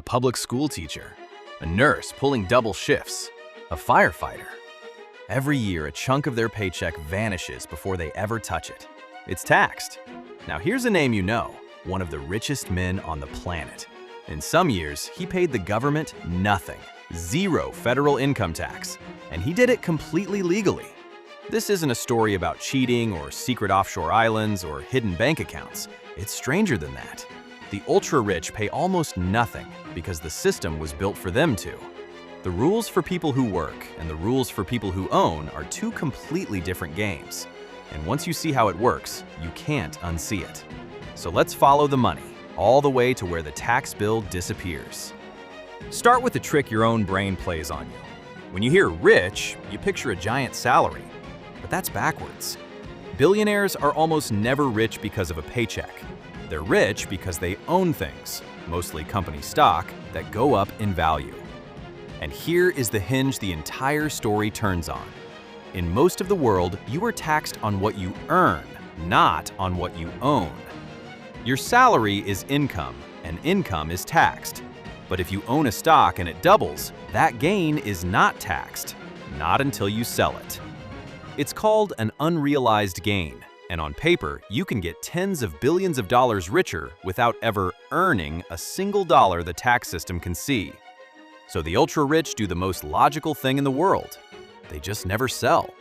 a public school teacher, a nurse pulling double shifts, a firefighter. Every year, a chunk of their paycheck vanishes before they ever touch it. It's taxed. Now here's a name you know, one of the richest men on the planet. In some years, he paid the government nothing, zero federal income tax, and he did it completely legally. This isn't a story about cheating or secret offshore islands or hidden bank accounts. It's stranger than that. The ultra-rich pay almost nothing because the system was built for them to. The rules for people who work and the rules for people who own are two completely different games. And once you see how it works, you can't unsee it. So let's follow the money, all the way to where the tax bill disappears. Start with the trick your own brain plays on you. When you hear rich, you picture a giant salary. But that's backwards. Billionaires are almost never rich because of a paycheck. They're rich because they own things, mostly company stock, that go up in value. And here is the hinge the entire story turns on. In most of the world, you are taxed on what you earn, not on what you own. Your salary is income, and income is taxed. But if you own a stock and it doubles, that gain is not taxed, not until you sell it. It's called an unrealized gain, and on paper, you can get tens of billions of dollars richer without ever earning a single dollar the tax system can see. So the ultra-rich do the most logical thing in the world. They just never sell.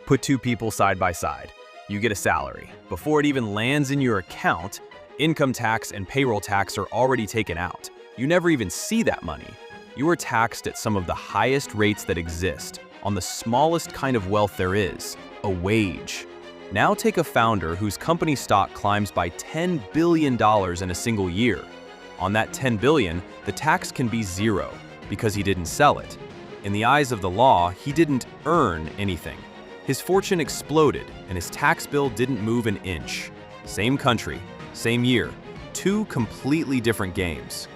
Put two people side by side. You get a salary. Before it even lands in your account, income tax and payroll tax are already taken out. You never even see that money. You are taxed at some of the highest rates that exist, on the smallest kind of wealth there is, a wage. Now take a founder whose company stock climbs by $10 billion in a single year. On that $10 billion, the tax can be zero because he didn't sell it. In the eyes of the law, he didn't earn anything. His fortune exploded and his tax bill didn't move an inch. Same country, same year, two completely different games.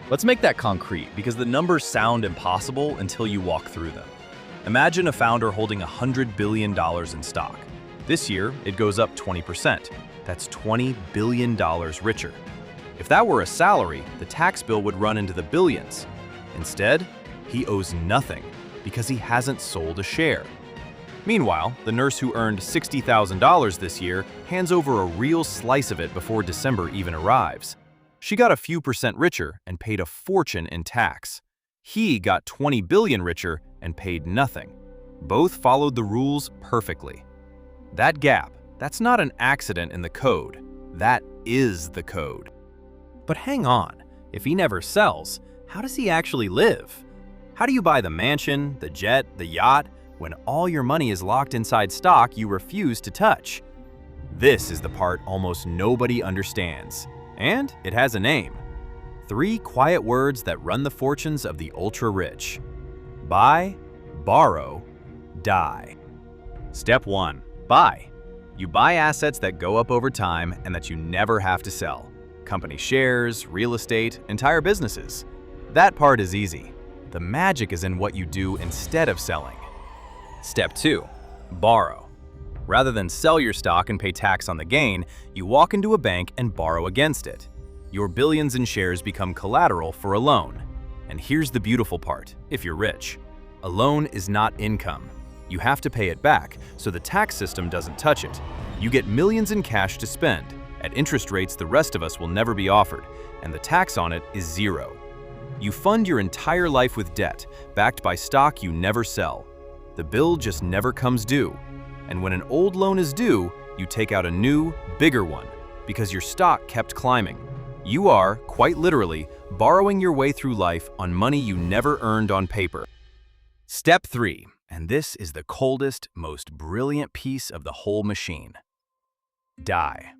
Let's make that concrete because the numbers sound impossible until you walk through them. Imagine a founder holding $100 billion in stock. This year, it goes up 20%. That's $20 billion richer. If that were a salary, the tax bill would run into the billions. Instead, he owes nothing because he hasn't sold a share. Meanwhile, the nurse who earned $60,000 this year hands over a real slice of it before December even arrives. She got a few percent richer and paid a fortune in tax. He got 20 billion richer and paid nothing. Both followed the rules perfectly. That gap, that's not an accident in the code. That is the code. But hang on, if he never sells, how does he actually live? How do you buy the mansion, the jet, the yacht, when all your money is locked inside stock you refuse to touch? This is the part almost nobody understands. And it has a name. 3 quiet words that run the fortunes of the ultra-rich. Buy, borrow, die. Step 1. Buy. You buy assets that go up over time and that you never have to sell. Company shares, real estate, entire businesses. That part is easy. The magic is in what you do instead of selling. Step 2. Borrow. Rather than sell your stock and pay tax on the gain, you walk into a bank and borrow against it. Your billions in shares become collateral for a loan. And here's the beautiful part, if you're rich. A loan is not income. You have to pay it back, so the tax system doesn't touch it. You get millions in cash to spend, at interest rates the rest of us will never be offered, and the tax on it is zero. You fund your entire life with debt, backed by stock you never sell. The bill just never comes due. And when an old loan is due, you take out a new, bigger one, because your stock kept climbing. You are, quite literally, borrowing your way through life on money you never earned on paper. Step 3, and this is the coldest, most brilliant piece of the whole machine. Die.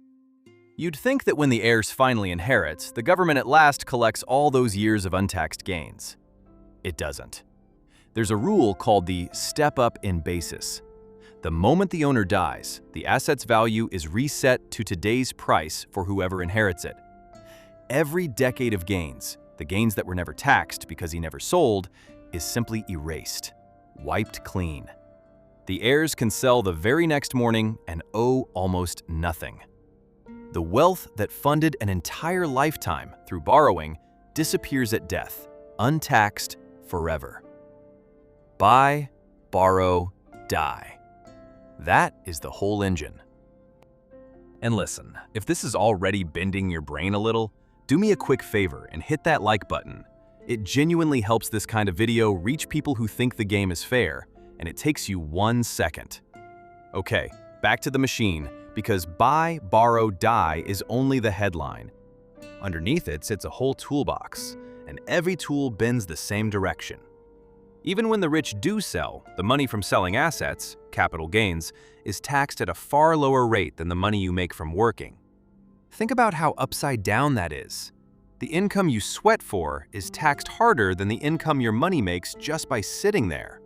You'd think that when the heirs finally inherit, the government at last collects all those years of untaxed gains. It doesn't. There's a rule called the step up in basis. The moment the owner dies, the asset's value is reset to today's price for whoever inherits it. Every decade of gains, the gains that were never taxed because he never sold, is simply erased, wiped clean. The heirs can sell the very next morning and owe almost nothing. The wealth that funded an entire lifetime through borrowing disappears at death, untaxed forever. Buy, borrow, die. That is the whole engine. And listen, if this is already bending your brain a little, do me a quick favor and hit that like button. It genuinely helps this kind of video reach people who think the game is fair, and it takes you 1 second. Okay, back to the machine, because buy, borrow, die is only the headline. Underneath it sits a whole toolbox, and every tool bends the same direction. Even when the rich do sell, the money from selling assets, capital gains, is taxed at a far lower rate than the money you make from working. Think about how upside down that is. The income you sweat for is taxed harder than the income your money makes just by sitting there.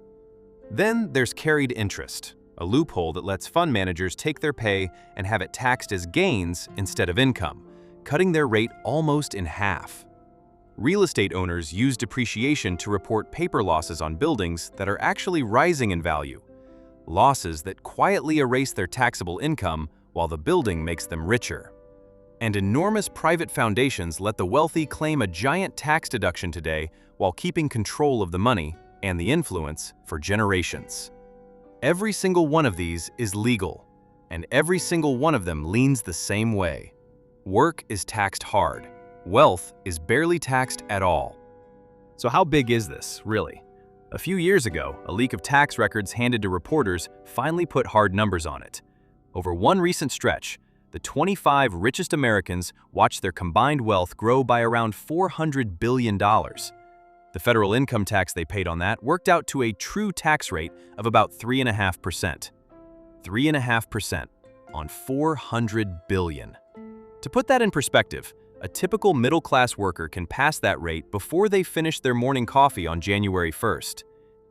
Then there's carried interest, a loophole that lets fund managers take their pay and have it taxed as gains instead of income, cutting their rate almost in half. Real estate owners use depreciation to report paper losses on buildings that are actually rising in value, losses that quietly erase their taxable income while the building makes them richer. And enormous private foundations let the wealthy claim a giant tax deduction today while keeping control of the money and the influence for generations. Every single one of these is legal, and every single one of them leans the same way. Work is taxed hard. Wealth is barely taxed at all. So how big is this, really? A few years ago, a leak of tax records handed to reporters finally put hard numbers on it. Over one recent stretch, the 25 richest Americans watched their combined wealth grow by around $400 billion. The federal income tax they paid on that worked out to a true tax rate of about 3.5%. 3.5% on $400 billion. To put that in perspective, a typical middle-class worker can pass that rate before they finish their morning coffee on January 1st.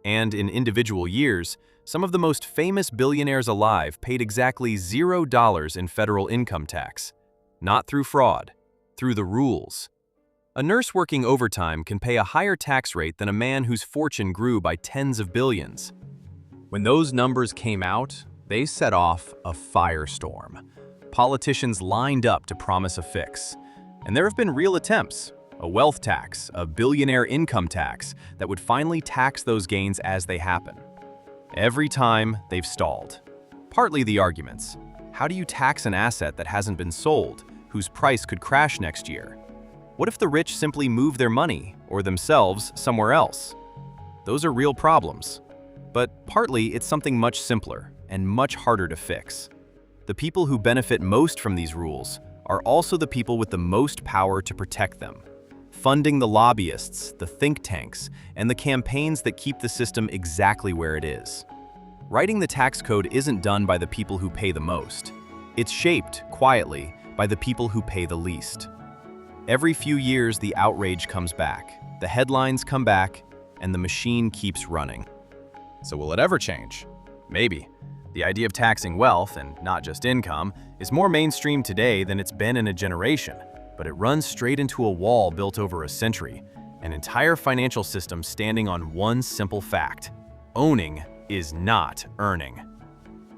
And in individual years, some of the most famous billionaires alive paid exactly $0 in federal income tax. Not through fraud, through the rules. A nurse working overtime can pay a higher tax rate than a man whose fortune grew by tens of billions. When those numbers came out, they set off a firestorm. Politicians lined up to promise a fix. And there have been real attempts, a wealth tax, a billionaire income tax that would finally tax those gains as they happen. Every time, they've stalled. Partly the arguments. How do you tax an asset that hasn't been sold, whose price could crash next year? What if the rich simply move their money, or themselves, somewhere else? Those are real problems. But partly it's something much simpler and much harder to fix. The people who benefit most from these rules are also the people with the most power to protect them, funding the lobbyists, the think tanks, and the campaigns that keep the system exactly where it is. Writing the tax code isn't done by the people who pay the most. It's shaped, quietly, by the people who pay the least. Every few years, the outrage comes back, the headlines come back, and the machine keeps running. So will it ever change? Maybe. The idea of taxing wealth, and not just income, is more mainstream today than it's been in a generation, but it runs straight into a wall built over a century, an entire financial system standing on one simple fact: owning is not earning.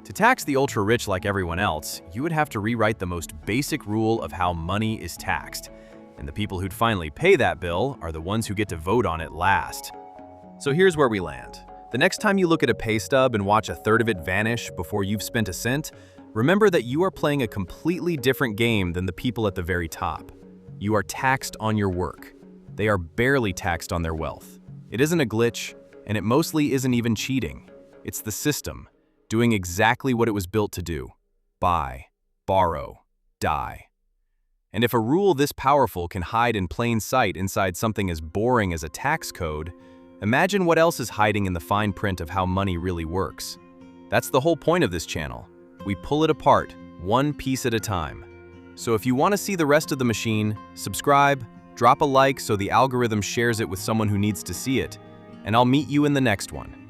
To tax the ultra-rich like everyone else, you would have to rewrite the most basic rule of how money is taxed, and the people who'd finally pay that bill are the ones who get to vote on it last. So here's where we land. The next time you look at a pay stub and watch a third of it vanish before you've spent a cent, remember that you are playing a completely different game than the people at the very top. You are taxed on your work. They are barely taxed on their wealth. It isn't a glitch, and it mostly isn't even cheating. It's the system, doing exactly what it was built to do: buy, borrow, die. And if a rule this powerful can hide in plain sight inside something as boring as a tax code, imagine what else is hiding in the fine print of how money really works. That's the whole point of this channel. We pull it apart, one piece at a time. So if you want to see the rest of the machine, subscribe, drop a like so the algorithm shares it with someone who needs to see it, and I'll meet you in the next one.